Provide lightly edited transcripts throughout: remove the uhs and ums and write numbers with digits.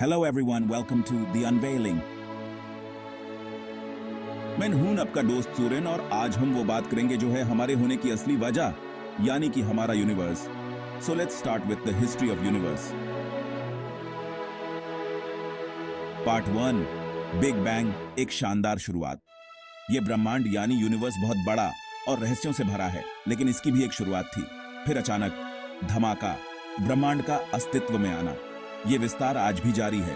Hello everyone, welcome to The Unveiling. मैं हूं आपका दोस्त सूरन और आज हम वो बात करेंगे जो है हमारे होने की असली वजह, यानी कि हमारा universe. So let's start with the history of universe. Part 1, Big Bang, एक शानदार शुरुआत. ये ब्रह्मांड यानी यूनिवर्स बहुत बड़ा और रहस्यों से भरा है, लेकिन इसकी भी एक शुरुआत थी. फिर अचानक धमाका, ब्रह्मांड का अस्तित्व में आना. ये विस्तार आज भी जारी है.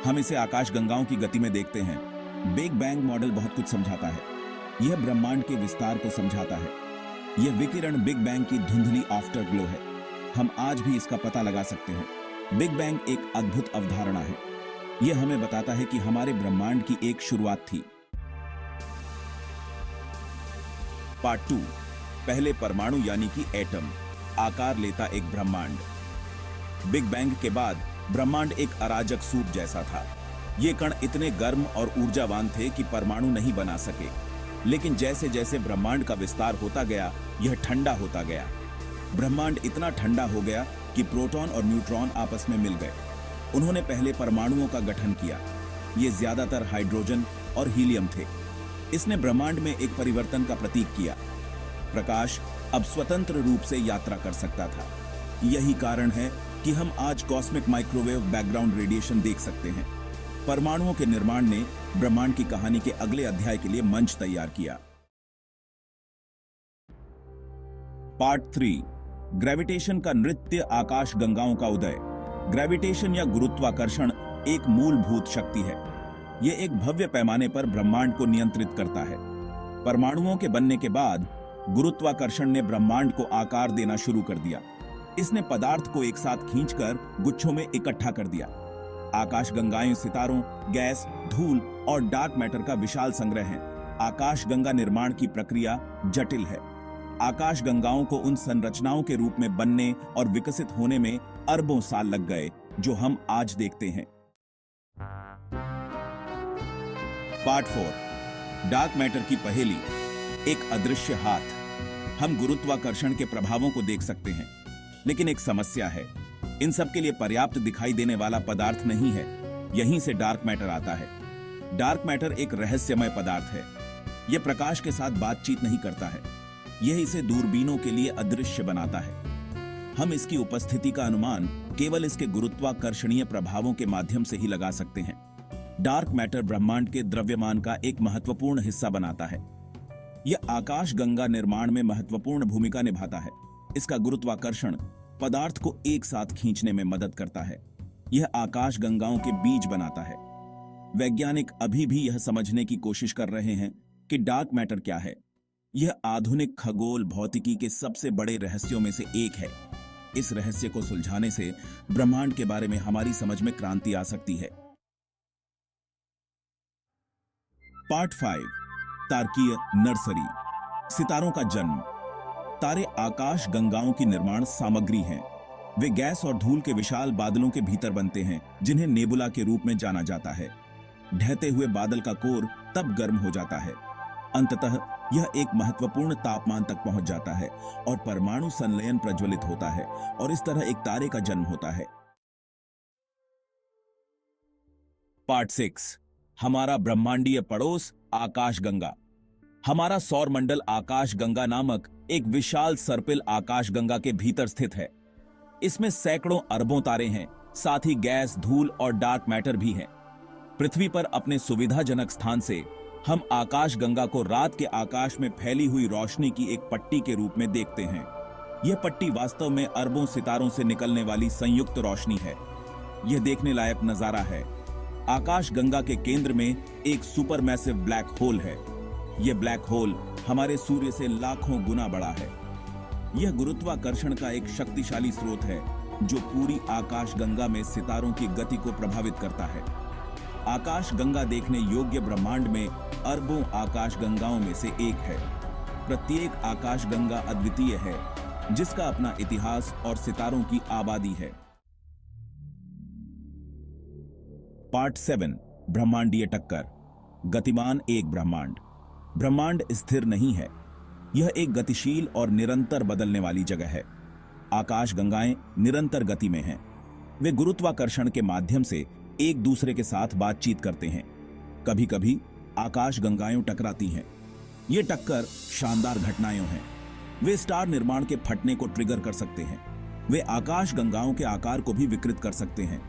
हम इसे आकाश गंगाओं की गति में देखते हैं. बिग बैंग मॉडल बहुत कुछ समझाता है. यह ब्रह्मांड के विस्तार को समझाता है. यह विकिरण बिग बैंग की धुंधली आफ्टर ग्लो है. हम आज भी इसका पता लगा सकते हैं. बिग बैंग एक अद्भुत अवधारणा है. यह हमें बताता है कि हमारे ब्रह्मांड की एक शुरुआत थी. पार्ट 2, पहले परमाणु यानी कि एटम, आकार लेता एक ब्रह्मांड. बिग बैंग के बाद ब्रह्मांड एक अराजक सूप जैसा था. ये कण इतने गर्म और ऊर्जावान थे कि परमाणु नहीं बना सके. लेकिन जैसे जैसे ब्रह्मांड का विस्तार होता गया, यह ठंडा होता गया. ब्रह्मांड इतना ठंडा हो गया कि प्रोटॉन और न्यूट्रॉन आपस में मिल गए. उन्होंने पहले परमाणुओं का गठन किया. ये ज्यादातर हाइड्रोजन और हीलियम थे. इसने ब्रह्मांड में एक परिवर्तन का प्रतीक किया. प्रकाश अब स्वतंत्र रूप से यात्रा कर सकता था. यही कारण है कि हम आज कॉस्मिक माइक्रोवेव बैकग्राउंड रेडिएशन देख सकते हैं. परमाणुओं के निर्माण ने ब्रह्मांड की कहानी के अगले अध्याय के लिए मंच तैयार किया. पार्ट 3, ग्रेविटेशन का नृत्य, आकाश गंगाओं का उदय. ग्रेविटेशन या गुरुत्वाकर्षण एक मूलभूत शक्ति है. यह एक भव्य पैमाने पर ब्रह्मांड को नियंत्रित करता है. परमाणुओं के बनने के बाद गुरुत्वाकर्षण ने ब्रह्मांड को आकार देना शुरू कर दिया. इसने पदार्थ को एक साथ खींचकर गुच्छों में इकट्ठा कर दिया. आकाश गंगाएं सितारों, गैस, धूल और डार्क मैटर का विशाल संग्रह है. आकाश गंगा निर्माण की प्रक्रिया जटिल है. आकाश गंगाओं को उन संरचनाओं के रूप में बनने और विकसित होने में अरबों साल लग गए जो हम आज देखते हैं. पार्ट 4, डार्क मैटर की पहेली, एक अदृश्य हाथ. हम गुरुत्वाकर्षण के प्रभावों को देख सकते हैं, लेकिन एक समस्या है. इन सब के लिए पर्याप्त दिखाई देने वाला पदार्थ नहीं है. यहीं से डार्क मैटर आता है. डार्क मैटर एक रहस्यमय पदार्थ है. यह प्रकाश के साथ बातचीत नहीं करता है. यह इसे दूरबीनों के लिए अदृश्य बनाता है. हम इसकी उपस्थिति का अनुमान केवल इसके गुरुत्वाकर्षणीय प्रभावों के माध्यम से ही लगा सकते हैं. डार्क मैटर ब्रह्मांड के द्रव्यमान का एक महत्वपूर्ण हिस्सा बनाता है. यह आकाश गंगा निर्माण में महत्वपूर्ण भूमिका निभाता है. इसका गुरुत्वाकर्षण पदार्थ को एक साथ खींचने में मदद करता है. यह आकाश गंगाओं के बीज बनाता है. वैज्ञानिक अभी भी यह समझने की कोशिश कर रहे हैं कि डार्क मैटर क्या है. यह आधुनिक खगोल भौतिकी के सबसे बड़े रहस्यों में से एक है. इस रहस्य को सुलझाने से ब्रह्मांड के बारे में हमारी समझ में क्रांति आ सकती है. पार्ट 5, तारकीय नर्सरी, सितारों का जन्म. तारे आकाश गंगाओं की निर्माण सामग्री हैं. वे गैस और धूल के विशाल बादलों के भीतर बनते हैं, जिन्हें नेबुला के रूप में जाना जाता है. ढहते हुए बादल का कोर तब गर्म हो जाता है. अंततः यह एक महत्वपूर्ण तापमान तक पहुंच जाता है और परमाणु संलयन प्रज्वलित होता है और इस तरह एक तारे का जन्म होता है. पार्ट 6, हमारा ब्रह्मांडीय पड़ोस, आकाश गंगा. हमारा सौर मंडल आकाश गंगा नामक एक विशाल सर्पिल आकाश गंगा के भीतर स्थित है. इसमें सैकड़ों अरबों तारे हैं, साथ ही गैस, धूल और डार्क मैटर भी हैं. पृथ्वी पर अपने सुविधाजनक स्थान से हम आकाश गंगा को रात के आकाश में फैली हुई रोशनी की एक पट्टी के रूप में देखते हैं. यह पट्टी वास्तव में अरबों सितारों से निकलने वाली संयुक्त रोशनी है. यह देखने लायक नजारा है. आकाश गंगा के केंद्र में एक सुपरमैसिव ब्लैक होल है. यह ब्लैक होल हमारे सूर्य से लाखों गुना बड़ा है. यह गुरुत्वाकर्षण का एक शक्तिशाली स्रोत है जो पूरी आकाश गंगा में सितारों की गति को प्रभावित करता है. आकाश गंगा देखने योग्य ब्रह्मांड में अरबों आकाश गंगाओं में से एक है. प्रत्येक आकाश गंगा अद्वितीय है, जिसका अपना इतिहास और सितारों की आबादी है. पार्ट 7, ब्रह्मांडीय टक्कर, गतिमान एक ब्रह्मांड. ब्रह्मांड स्थिर नहीं है. यह एक गतिशील और निरंतर बदलने वाली जगह है. आकाश गंगाएं निरंतर गति में हैं. वे गुरुत्वाकर्षण के माध्यम से एक दूसरे के साथ बातचीत करते हैं। कभी कभी आकाश गंगाएं टकराती हैं। ये टक्कर शानदार घटनाएं हैं। वे स्टार निर्माण के फटने को ट्रिगर कर सकते हैं। वे आकाश गंगाओं के आकार को भी विकृत कर सकते हैं।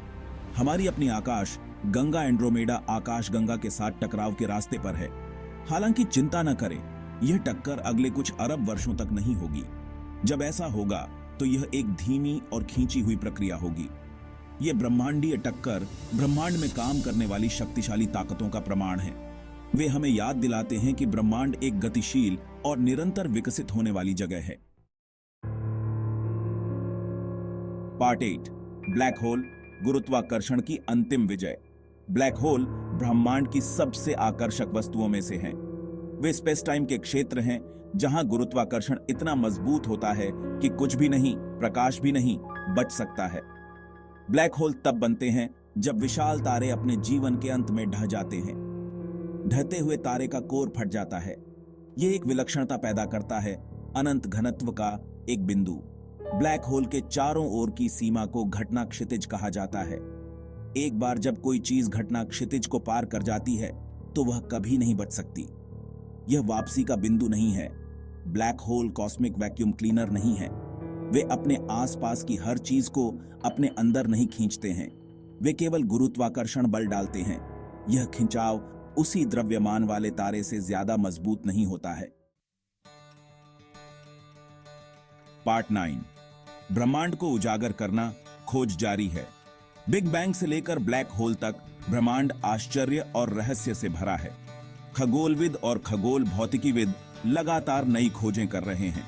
हमारी अपनी आकाश गंगा एंड्रोमेडा आकाश गंगा के साथ टकराव के रास्ते पर है। हालांकि चिंता न करें, यह टक्कर अगले कुछ अरब वर्षों तक नहीं होगी। जब ऐसा होगा तो यह एक धीमी और खींची हुई प्रक्रिया होगी। यह ब्रह्मांडीय टक्कर ब्रह्मांड में काम करने वाली शक्तिशाली ताकतों का प्रमाण है। वे हमें याद दिलाते हैं कि ब्रह्मांड एक गतिशील और निरंतर विकसित होने वाली जगह है। पार्ट 8, ब्लैक होल, गुरुत्वाकर्षण की अंतिम विजय। ब्लैक होल ब्रह्मांड की सबसे आकर्षक वस्तुओं में से हैं। वे स्पेस टाइम के क्षेत्र हैं जहां गुरुत्वाकर्षण इतना मजबूत होता है कि कुछ भी नहीं, प्रकाश भी नहीं, बच सकता है। ब्लैक होल तब बनते हैं जब विशाल तारे अपने जीवन के अंत में ढह जाते हैं। ढहते हुए तारे का कोर फट जाता है। यह एक विलक्षणता पैदा करता है, अनंत घनत्व का एक बिंदु। ब्लैक होल के चारों ओर की सीमा को घटना क्षितिज कहा जाता है। एक बार जब कोई चीज घटना क्षितिज को पार कर जाती है तो वह कभी नहीं बच सकती। यह वापसी का बिंदु नहीं है। Black hole cosmic vacuum cleaner नहीं है। वे अपने आसपास की हर चीज को अपने अंदर नहीं खींचते हैं। वे केवल गुरुत्वाकर्षण बल डालते हैं। यह खिंचाव उसी द्रव्यमान वाले तारे से ज्यादा मजबूत नहीं होता है। पार्ट 9, ब्रह्मांड को उजागर करना, खोज जारी है। बिग बैंग से लेकर ब्लैक होल तक ब्रह्मांड आश्चर्य और रहस्य से भरा है। खगोलविद और खगोल भौतिकीविद लगातार नई खोजें कर रहे हैं।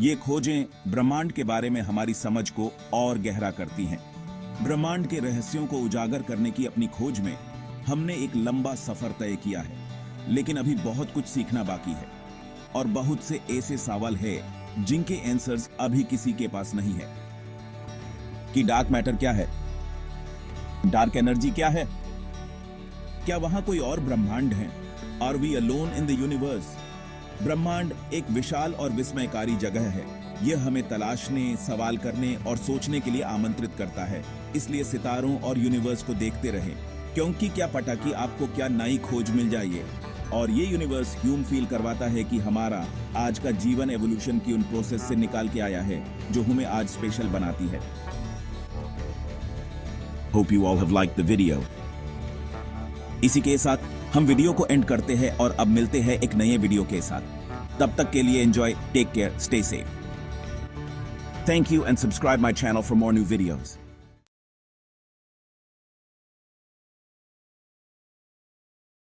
ये खोजें ब्रह्मांड के बारे में हमारी समझ को और गहरा करती हैं। ब्रह्मांड के रहस्यों को उजागर करने की अपनी खोज में हमने एक लंबा सफर तय किया है, लेकिन अभी बहुत कुछ सीखना बाकी है और बहुत से ऐसे सवाल हैं जिनके आंसर्स अभी किसी के पास नहीं है। कि डार्क मैटर क्या है? डार्क एनर्जी क्या है? क्या वहां कोई और ब्रह्मांड है? Are we alone in the universe? ब्रह्मांड एक विशाल और विस्मयकारी जगह है। यह हमें तलाशने, सवाल करने और सोचने के लिए आमंत्रित करता है। इसलिए सितारों और यूनिवर्स को देखते रहें, क्योंकि क्या पता कि आपको क्या नई खोज मिल जाए। और ये यूनिवर्स ह्यूम फील करवाता है कि हमारा आज का जीवन एवोल्यूशन की उन प्रोसेस से निकाल के आया है जो हमें आज स्पेशल बनाती है। Hope you all have liked the video. इसी के साथ हम वीडियो को एंड करते हैं और अब मिलते हैं एक नए वीडियो के साथ। तब तक के लिए enjoy, take care, stay safe. Thank you and subscribe my channel for more new videos.